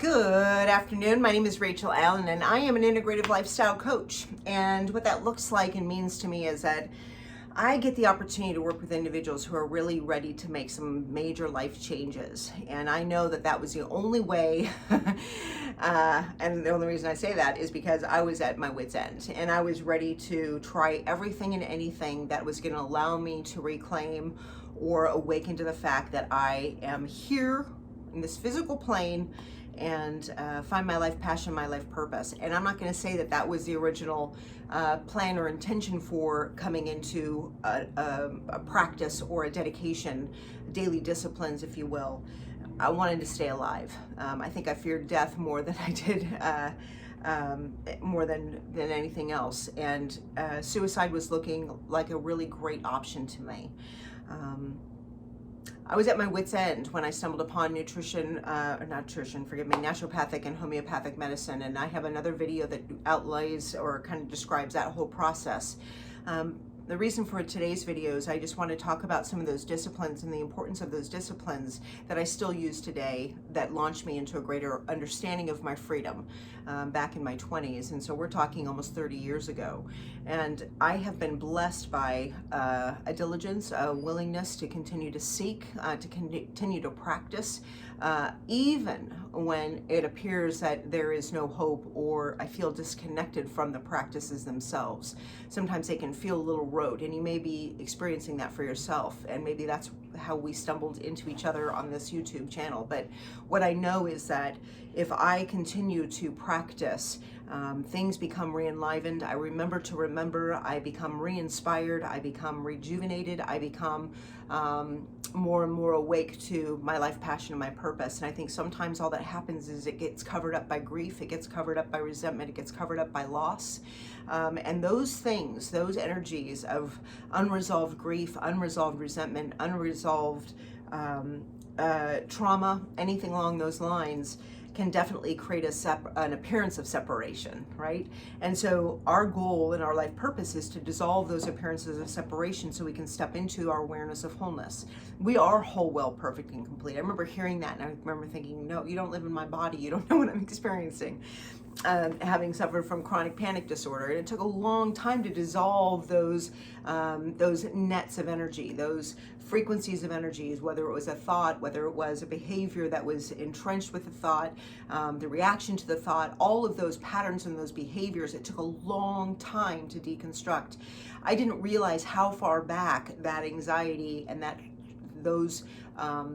Good afternoon. My name is Rachel Allen, and I am an integrative lifestyle coach. And what that looks like and means to me is that I get the opportunity to work with individuals who are really ready to make some major life changes. And I know that that was the only way, and the only reason I say that is because I was at my wit's end. And I was ready to try everything and anything that was going to allow me to reclaim or awaken to the fact that I am here in this physical plane and find my life passion, my life purpose. And I'm not going to say that that was the original plan or intention for coming into a practice or a dedication, daily disciplines, if you will. I wanted to stay alive. I think I feared death more than I did, more than anything else. And suicide was looking like a really great option to me. I was at my wit's end when I stumbled upon naturopathic and homeopathic medicine, and I have another video that outlays or kind of describes that whole process. The reason for today's video is I just want to talk about some of those disciplines and the importance of those disciplines that I still use today that launched me into a greater understanding of my freedom back in my 20s. And so we're talking almost 30 years ago. And I have been blessed by a diligence, a willingness to continue to seek, to continue to practice, even when it appears that there is no hope or I feel disconnected from the practices themselves. Sometimes they can feel a little rote, and you may be experiencing that for yourself, and maybe that's how we stumbled into each other on this YouTube channel. But what I know is that if I continue to practice, things become re-enlivened. I remember, I become re-inspired, I become rejuvenated, I become more and more awake to my life passion and my purpose. And I think sometimes all that happens is it gets covered up by grief, it gets covered up by resentment, it gets covered up by loss. And those things, those energies of unresolved grief, unresolved resentment, unresolved trauma, anything along those lines, can definitely create an appearance of separation, right? And so our goal and our life purpose is to dissolve those appearances of separation so we can step into our awareness of wholeness. We are whole, well, perfect, and complete. I remember hearing that, and I remember thinking, no, you don't live in my body. You don't know what I'm experiencing. Having suffered from chronic panic disorder, and it took a long time to dissolve those nets of energy, those frequencies of energies, whether it was a thought, whether it was a behavior that was entrenched with the thought, the reaction to the thought, all of those patterns and those behaviors. It took a long time to deconstruct. I didn't realize how far back that anxiety and those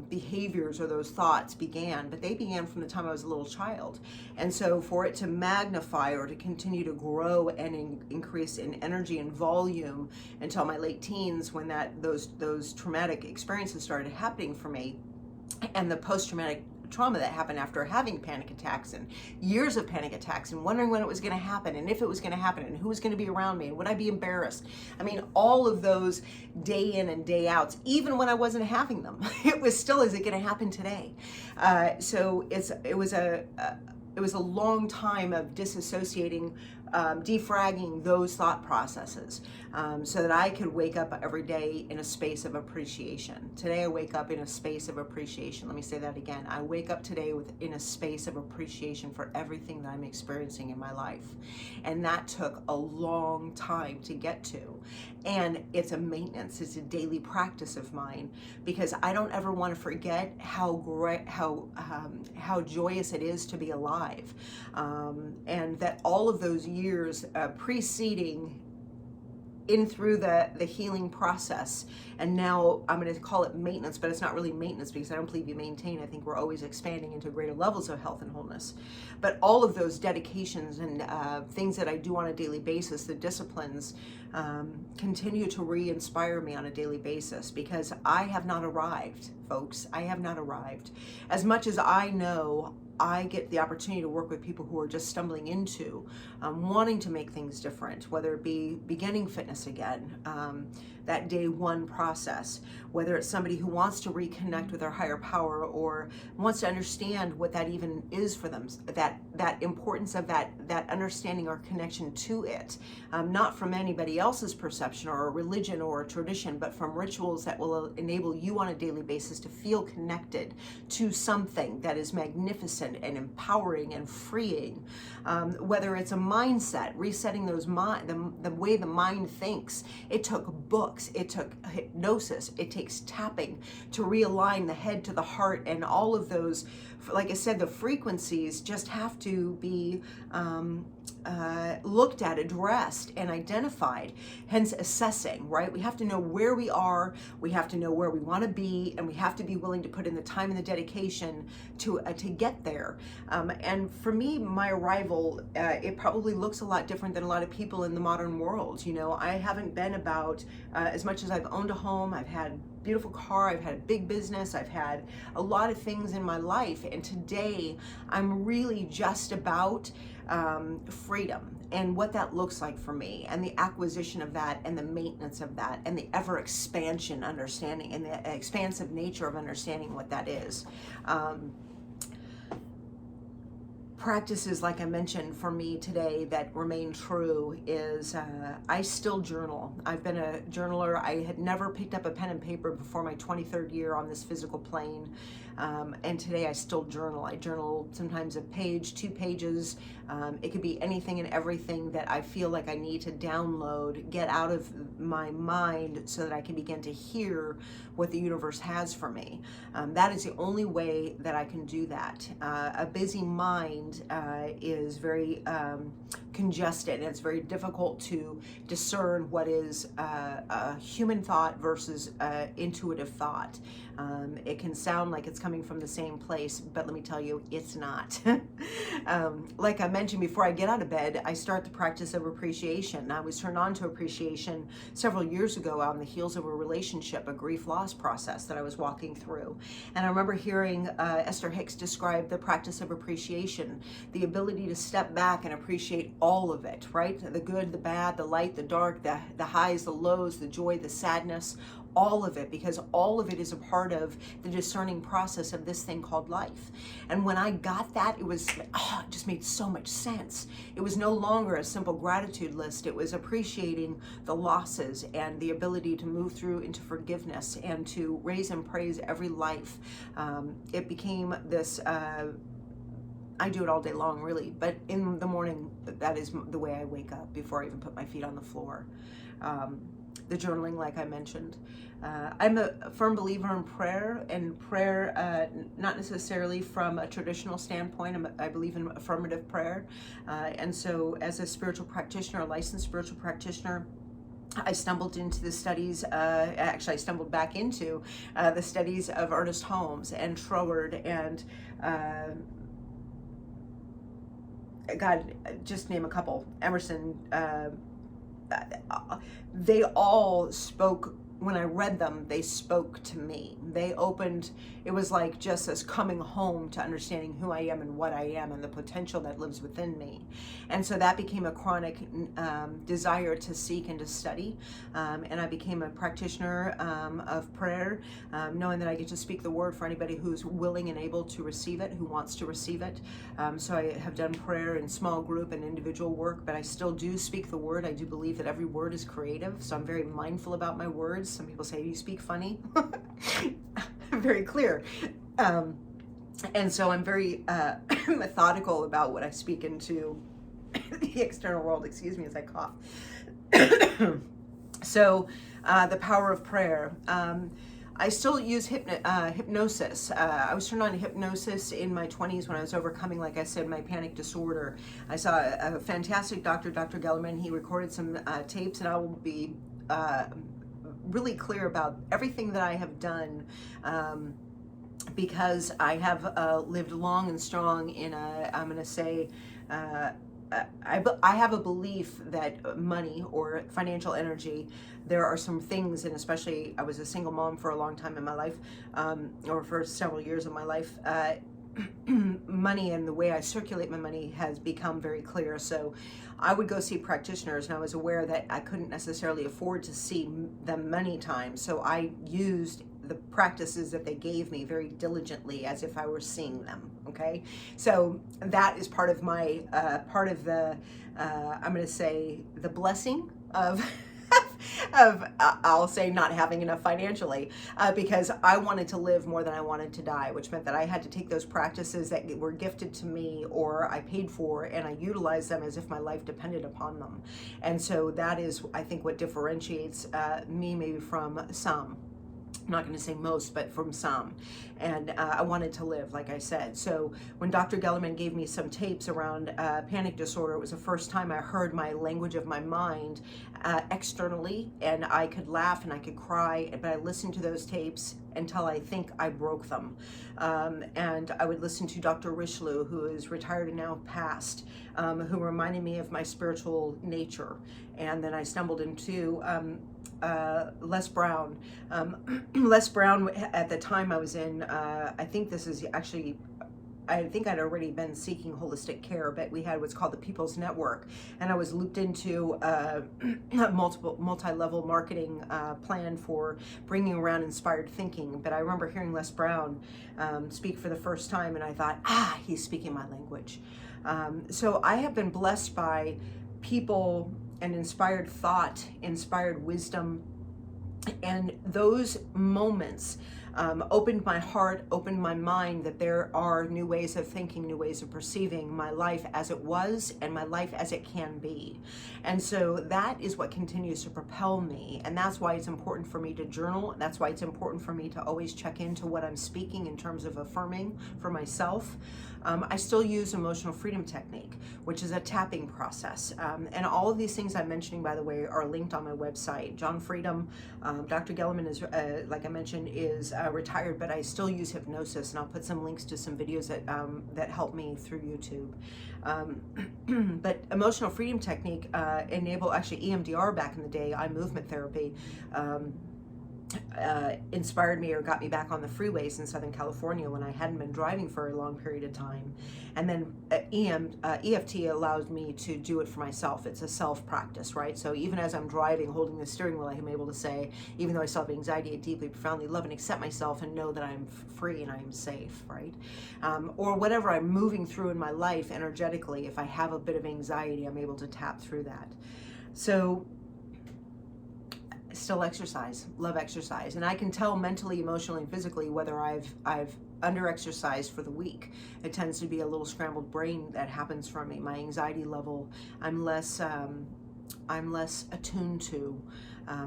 behaviors or those thoughts began, but they began from the time I was a little child. And so for it to magnify or to continue to grow and increase in energy and volume until my late teens, when those traumatic experiences started happening for me, and the post-traumatic trauma that happened after having panic attacks and years of panic attacks and wondering when it was going to happen and if it was going to happen and who was going to be around me and would I be embarrassed. I mean, all of those day in and day outs, even when I wasn't having them, it was still, is it going to happen today? So it was a long time of disassociating, defragging those thought processes, so that I could wake up every day in a space of appreciation. Today I wake up in a space of appreciation. Let me say that again. I wake up today in a space of appreciation for everything that I'm experiencing in my life. And that took a long time to get to. And it's a maintenance, it's a daily practice of mine, because I don't ever want to forget how great, how joyous it is to be alive. And that all of those years preceding in through the healing process, and now I'm going to call it maintenance, but it's not really maintenance because I don't believe you maintain. I think we're always expanding into greater levels of health and wholeness. But all of those dedications and things that I do on a daily basis, the disciplines, continue to re-inspire me on a daily basis, because I have not arrived, folks. I have not arrived. As much as I know, I get the opportunity to work with people who are just stumbling into wanting to make things different, whether it be beginning fitness again, that day one process, whether it's somebody who wants to reconnect with their higher power or wants to understand what that even is for them, that importance of that understanding or connection to it, not from anybody else's perception or a religion or a tradition, but from rituals that will enable you on a daily basis to feel connected to something that is magnificent and empowering and freeing. Whether it's a mindset, resetting those the way the mind thinks. It took books, it took hypnosis, it takes tapping to realign the head to the heart, and all of those, like I said, the frequencies just have to be looked at, addressed, and identified, hence assessing, right? We have to know where we are, we have to know where we want to be, and we have to be willing to put in the time and the dedication to get there. And for me, my arrival, it probably looks a lot different than a lot of people in the modern world. You know, I haven't been about, as much as I've owned a home, I've had a beautiful car, I've had a big business, I've had a lot of things in my life, and today I'm really just about freedom and what that looks like for me, and the acquisition of that, and the maintenance of that, and the ever expansion understanding, and the expansive nature of understanding what that is. Practices, like I mentioned, for me today that remain true is I still journal. I've been a journaler. I had never picked up a pen and paper before my 23rd year on this physical plane. And today I still journal. I journal sometimes a page, 2 pages. It could be anything and everything that I feel like I need to download, get out of my mind so that I can begin to hear what the universe has for me. That is the only way that I can do that. A busy mind is very congested, and it's very difficult to discern what is a human thought versus intuitive thought. It can sound like it's coming from the same place, but let me tell you, it's not. Like I mentioned, before I get out of bed, I start the practice of appreciation. I was turned on to appreciation several years ago on the heels of a relationship, a grief loss process that I was walking through. And I remember hearing Esther Hicks describe the practice of appreciation, the ability to step back and appreciate all of it, right? The good, the bad, the light, the dark, the highs, the lows, the joy, the sadness, all of it, because all of it is a part of the discerning process of this thing called life. And when I got that, it was, it just made so much sense. It was no longer a simple gratitude list. It was appreciating the losses and the ability to move through into forgiveness and to raise and praise every life. It became this, I do it all day long, really, but in the morning, that is the way I wake up before I even put my feet on the floor. The journaling, like I mentioned. I'm a firm believer in prayer, and prayer, not necessarily from a traditional standpoint. I believe in affirmative prayer. And so as a spiritual practitioner, a licensed spiritual practitioner, I stumbled into the studies, actually I stumbled back into the studies of Ernest Holmes and Troward and God, just name a couple, Emerson. They all spoke, when I read them, they spoke to me. They opened, it was like just as coming home to understanding who I am and what I am and the potential that lives within me. And so that became a chronic desire to seek and to study. And I became a practitioner of prayer, knowing that I get to speak the word for anybody who's willing and able to receive it, who wants to receive it. So I have done prayer in small group and individual work, but I still do speak the word. I do believe that every word is creative, so I'm very mindful about my words. Some people say, you speak funny. I'm very clear. And so I'm very methodical about what I speak into the external world. Excuse me as I cough. So the power of prayer. I still use hypnosis. I was turned on to hypnosis in my 20s when I was overcoming, like I said, my panic disorder. I saw a fantastic doctor, Dr. Gellerman. He recorded some tapes, and I will be really clear about everything that I have done, because I have lived long and strong in a, I'm going to say, I have a belief that money or financial energy, there are some things, and especially I was a single mom for a long time in my life, or for several years of my life, money and the way I circulate my money has become very clear. So I would go see practitioners, and I was aware that I couldn't necessarily afford to see them many times. So I used the practices that they gave me very diligently as if I were seeing them. Okay, so that is part of my I'm going to say the blessing of I'll say not having enough financially, because I wanted to live more than I wanted to die, which meant that I had to take those practices that were gifted to me or I paid for, and I utilized them as if my life depended upon them. And so that is, I think, what differentiates me maybe from some. I'm not going to say most, but from some. And I wanted to live, like I said. So when Dr. Gellerman gave me some tapes around panic disorder, it was the first time I heard my language of my mind externally, and I could laugh and I could cry, but I listened to those tapes until I think I broke them. And I would listen to Dr. Richelieu, who is retired and now passed, who reminded me of my spiritual nature. And then I stumbled into Les Brown. Les Brown, at the time I was in, I think this is actually, I think I'd already been seeking holistic care, but we had what's called the People's Network, and I was looped into a multi-level marketing plan for bringing around inspired thinking. But I remember hearing Les Brown speak for the first time, and I thought, he's speaking my language. So I have been blessed by people and inspired thought, inspired wisdom, and those moments opened my heart, opened my mind that there are new ways of thinking, new ways of perceiving my life as it was and my life as it can be. And so that is what continues to propel me. And that's why it's important for me to journal. That's why it's important for me to always check into what I'm speaking in terms of affirming for myself. I still use emotional freedom technique, which is a tapping process. And all of these things I'm mentioning, by the way, are linked on my website. John Freedom, Dr. Gellerman is, like I mentioned, is retired, but I still use hypnosis, and I'll put some links to some videos that help me through YouTube. But emotional freedom technique actually EMDR back in the day, eye movement therapy, inspired me or got me back on the freeways in Southern California when I hadn't been driving for a long period of time. And then EFT allows me to do it for myself. It's a self-practice, right? So even as I'm driving, holding the steering wheel, I'm able to say, even though I still have anxiety, I deeply, profoundly love and accept myself and know that I'm free and I'm safe, right? Or whatever I'm moving through in my life energetically, if I have a bit of anxiety, I'm able to tap through that. So still exercise, love exercise, and I can tell mentally, emotionally, and physically whether I've under exercised for the week. It tends to be a little scrambled brain that happens for me. My anxiety level, I'm less attuned to,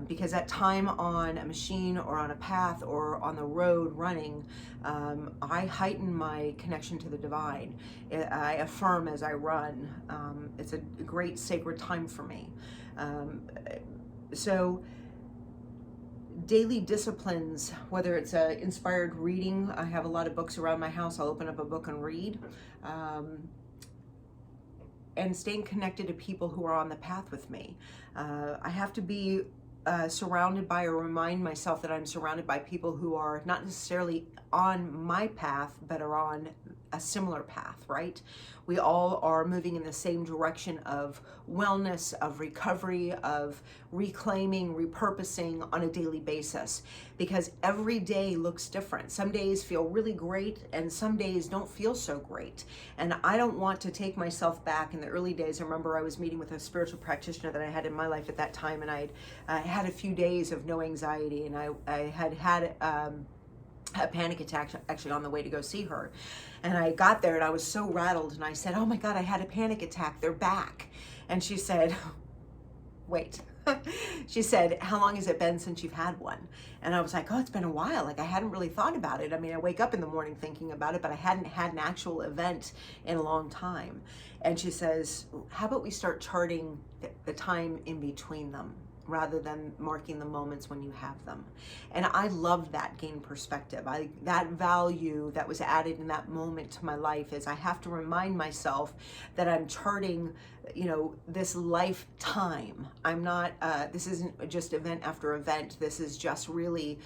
because that time on a machine or on a path or on the road running, I heighten my connection to the divine. I affirm as I run. It's a great sacred time for me. So daily disciplines, whether it's inspired reading, I have a lot of books around my house. I'll open up a book and read, and staying connected to people who are on the path with me. I have to be surrounded by, or remind myself that I'm surrounded by people who are not necessarily on my path, but are on a similar path, right? We all are moving in the same direction of wellness, of recovery, of reclaiming, repurposing on a daily basis, because every day looks different. Some days feel really great and some days don't feel so great. And I don't want to take myself back. In the early days, I remember I was meeting with a spiritual practitioner that I had in my life at that time, and I had a few days of no anxiety, and I had a panic attack actually on the way to go see her. And I got there and I was so rattled, and I said, "Oh my God, I had a panic attack, they're back." And she said, "Wait." She said, "How long has it been since you've had one?" And I was like, "Oh, it's been a while." Like, I hadn't really thought about it. I mean, I wake up in the morning thinking about it, but I hadn't had an actual event in a long time. And she says, "How about we start charting the time in between them?" rather than marking the moments when you have them. And I loved that gain perspective. That value that was added in that moment to my life is I have to remind myself that I'm charting, this lifetime. I'm not, this isn't just event after event. This is just really,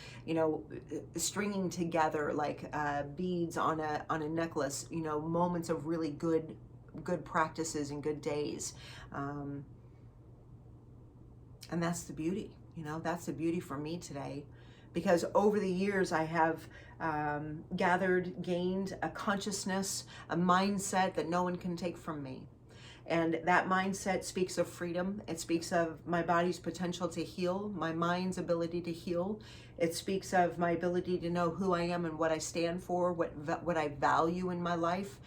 stringing together like beads on a necklace, moments of really good practices and good days. And that's the beauty, that's the beauty for me today, because over the years I have gained a consciousness, a mindset that no one can take from me. And that mindset speaks of freedom. It speaks of my body's potential to heal, my mind's ability to heal. It speaks of my ability to know who I am and what I stand for, what I value in my life.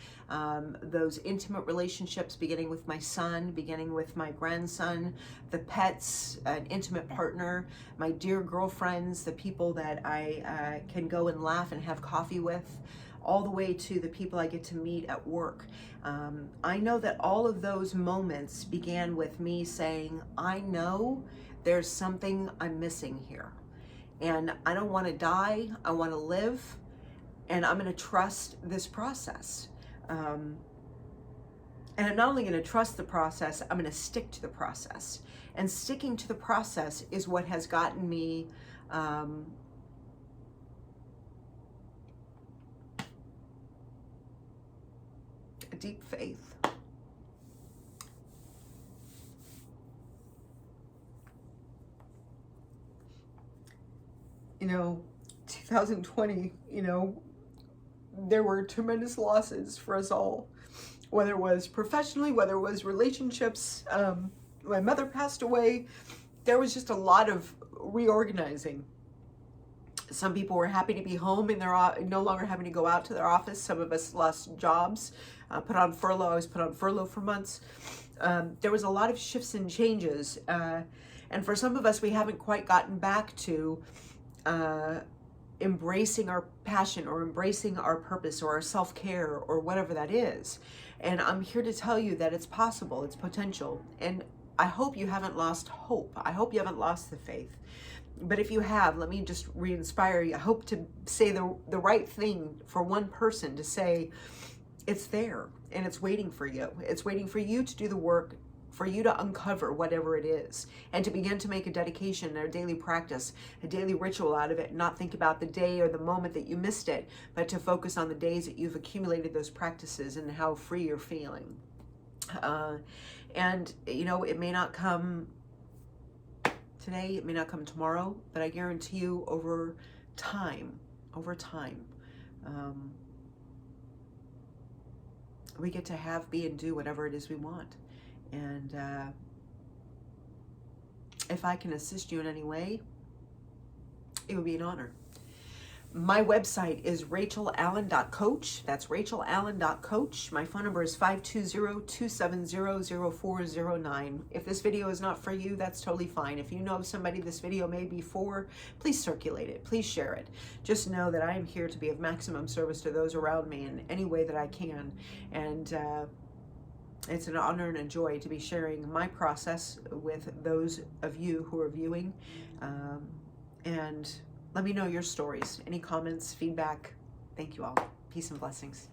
Those intimate relationships, beginning with my son, beginning with my grandson, the pets, an intimate partner, my dear girlfriends, the people that I can go and laugh and have coffee with, all the way to the people I get to meet at work. I know that all of those moments began with me saying, I know there's something I'm missing here. And I don't want to die, I want to live, and I'm going to trust this process. And I'm not only going to trust the process, I'm going to stick to the process. And sticking to the process is what has gotten me a deep faith. 2020, there were tremendous losses for us all, whether it was professionally, whether it was relationships. My mother passed away. There was just a lot of reorganizing. Some people were happy to be home and they're no longer having to go out to their office. Some of us lost jobs, put on furlough. I was put on furlough for months. There was a lot of shifts and changes. And for some of us, we haven't quite gotten back to embracing our passion or embracing our purpose or our self-care or whatever that is. And I'm here to tell you that it's possible, it's potential. And I hope you haven't lost hope. I hope you haven't lost the faith. But if you have, let me just re-inspire you. I hope to say the right thing for one person, to say it's there and it's waiting for you. It's waiting for you to do the work, for you to uncover whatever it is, and to begin to make a dedication, a daily practice, a daily ritual out of it, not think about the day or the moment that you missed it, but to focus on the days that you've accumulated those practices and how free you're feeling. And it may not come today, it may not come tomorrow, but I guarantee you over time, we get to have, be, and do whatever it is we want. And if I can assist you in any way, it would be an honor. My website is rachelallen.coach. That's rachelallen.coach. My phone number is 520-270-0409. If this video is not for you, that's totally fine. If you know somebody this video may be for, please circulate it. Please share it. Just know that I am here to be of maximum service to those around me in any way that I can. And it's an honor and a joy to be sharing my process with those of you who are viewing. And let me know your stories, any comments, feedback. Thank you all. Peace and blessings.